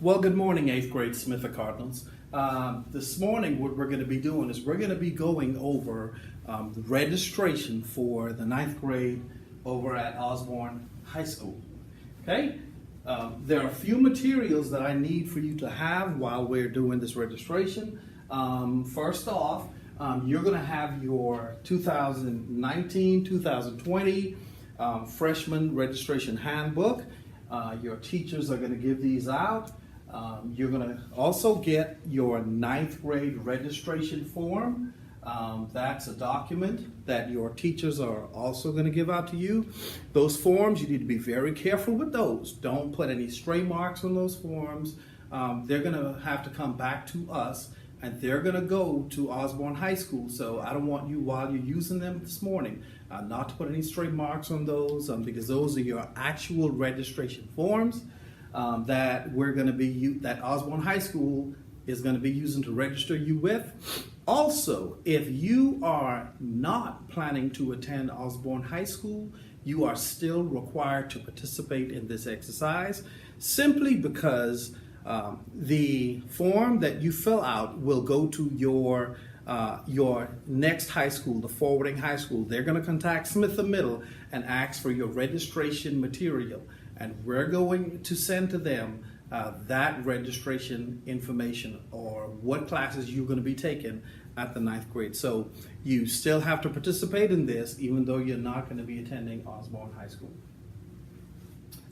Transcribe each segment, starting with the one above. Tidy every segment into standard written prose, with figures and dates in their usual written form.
Well, good morning, 8th grade Smith Cardinals. This morning, what we're going to be doing is we're going to be going over the registration for the 9th grade over at Osborne High School. Okay? There are a few materials that I need for you to have while we're doing this registration. First off, you're going to have your 2019-2020 freshman registration handbook. Your teachers are going to give these out. You're going to also get your 9th grade registration form. That's a document that your teachers are also going to give out to you. Those forms, you need to be very careful with those. Don't put any stray marks on those forms. They're going to have to come back to us, and they're going to go to Osborne High School. So I don't want you, while you're using them this morning, not to put any stray marks on those, because those are your actual registration forms that we're going to be that Osborne High School is going to be using to register you with. Also, if you are not planning to attend Osborne High School, you are still required to participate in this exercise, simply because the form that you fill out will go to your next high school, the forwarding high school. They're going to contact Smith Middle and ask for your registration material, and we're going to send to them that registration information or what classes you're going to be taking at the 9th grade. So you still have to participate in this even though you're not going to be attending Osborne High School.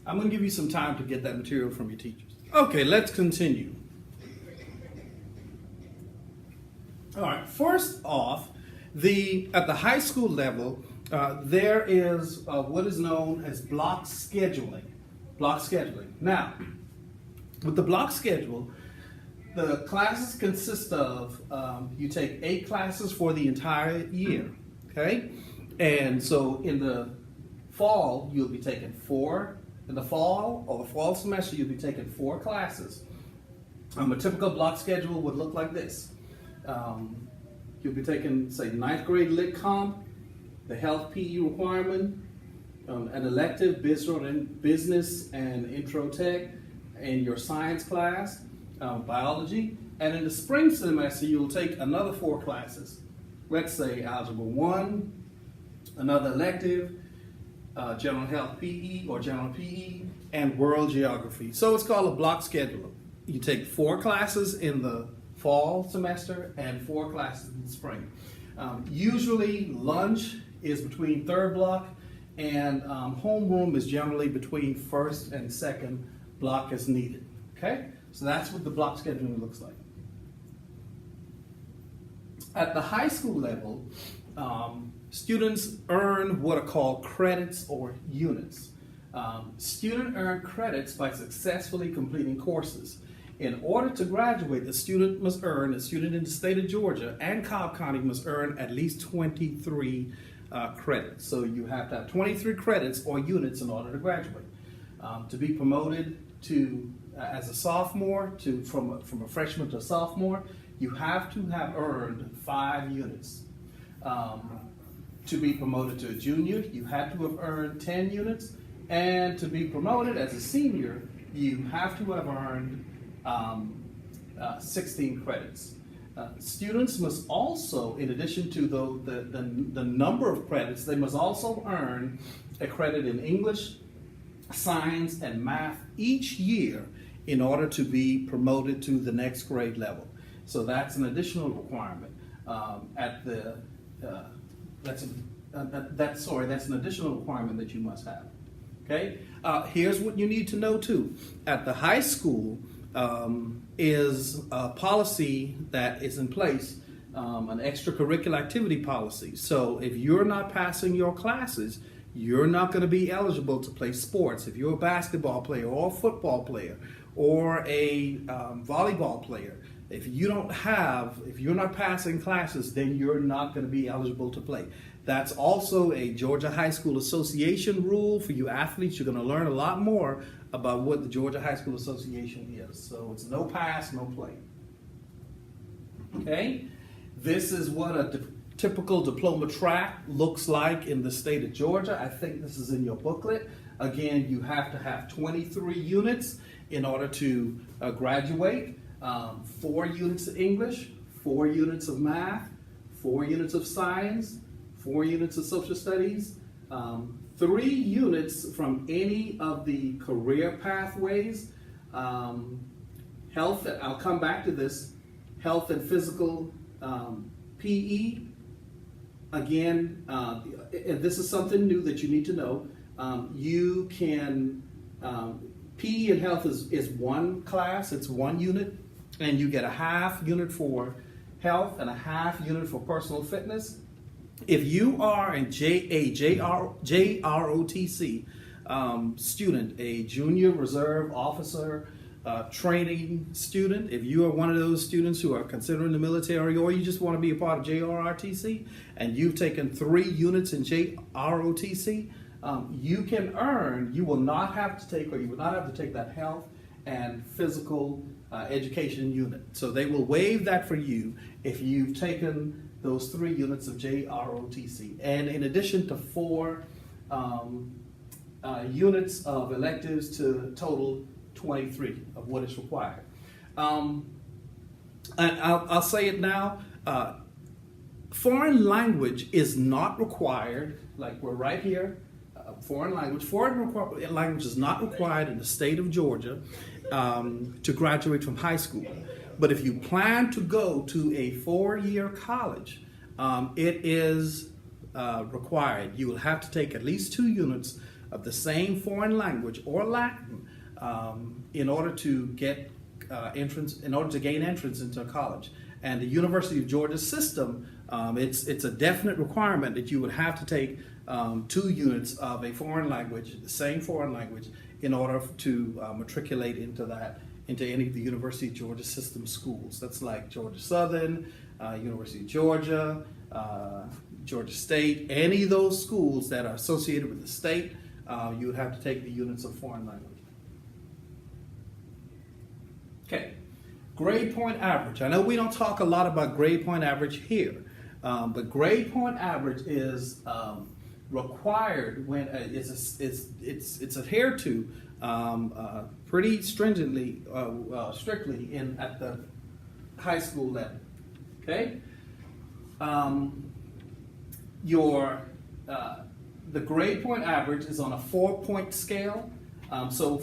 I'm going to give you some time to get that material from your teachers. Okay, let's continue. All right, first off, at the high school level, there is what is known as block scheduling. Block scheduling. Now, with the block schedule, the classes consist of, you take 8 classes for the entire year, okay? And so in the fall, you'll be taking 4. In the fall, or the fall semester, you'll be taking 4 classes. A typical block schedule would look like this. You'll be taking, say, 9th grade Lit Comp, the Health PE requirement, an elective business and intro tech, and your science class, biology. And in the spring semester, you'll take another 4 classes. Let's say Algebra 1, another elective, General Health PE or General PE, and World Geography. So it's called a block schedule. You take 4 classes in the fall semester and 4 classes in the spring. Usually lunch is between 3rd block, and homeroom is generally between 1st and 2nd block as needed. Okay? So that's what the block scheduling looks like. At the high school level, students earn what are called credits or units. Students earn credits by successfully completing courses. In order to graduate, a student in the state of Georgia and Cobb County must earn at least 23 credits. So you have to have 23 credits or units in order to graduate. To be promoted to as a sophomore, from a freshman to a sophomore, you have to have earned 5 units. To be promoted to a junior, you have to have earned 10 units. And to be promoted as a senior, you have to have earned 16 credits. Students must also, in addition to the number of credits, they must also earn a credit in English, science, and math each year in order to be promoted to the next grade level. So that's an additional requirement. That's an additional requirement that you must have. Okay. Here's what you need to know too. At the high school is a policy that is in place, an extracurricular activity policy. So if you're not passing your classes, you're not going to be eligible to play sports. If you're a basketball player or a football player or a volleyball player, if you're not passing classes, then you're not going to be eligible to play. That's also a Georgia High School Association rule for you athletes. You're going to learn a lot more about what the Georgia High School Association is. So it's no pass, no play. Okay? This is what typical diploma track looks like in the state of Georgia. I think this is in your booklet. Again, you have to have 23 units in order to graduate. 4 units of English, 4 units of math, 4 units of science, 4 units of social studies, 3 units from any of the career pathways, health, I'll come back to this, health and physical PE. Again, and this is something new that you need to know. You can, PE and health is one class, it's 1 unit, and you get a half unit for health and a half unit for personal fitness. If you are a JROTC student, a junior reserve officer training student, if you are one of those students who are considering the military, or you just want to be a part of JROTC and you've taken 3 units in JROTC, you can earn, you will not have to take, or you will not have to take that health and physical education unit. So they will waive that for you if you've taken those 3 units of JROTC. And in addition to 4 units of electives to total 23 of what is required. And I'll say it now, foreign language is not required, like we're right here, foreign language is not required in the state of Georgia to graduate from high school. But if you plan to go to a 4-year college, it is required. You will have to take at least 2 units of the same foreign language or Latin in order to get gain entrance into college. And the University of Georgia system, it's a definite requirement that you would have to take 2 units of a foreign language, the same foreign language, in order to matriculate into any of the University of Georgia system schools. That's like Georgia Southern, University of Georgia, Georgia State, any of those schools that are associated with the state, you would have to take the units of foreign language. Okay, grade point average. I know we don't talk a lot about grade point average here, but grade point average is required when it's adhered to pretty stringently, strictly at the high school level. Okay, the grade point average is on a 4-point scale. So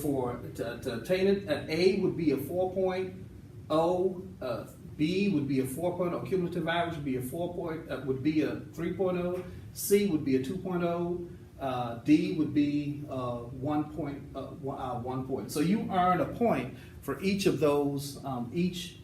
to obtain it, an A would be a 4.0, B would be a 4.0, cumulative average would be a 3.0, C would be a 2.0, D would be 1 point. So you earn a point for each of those, each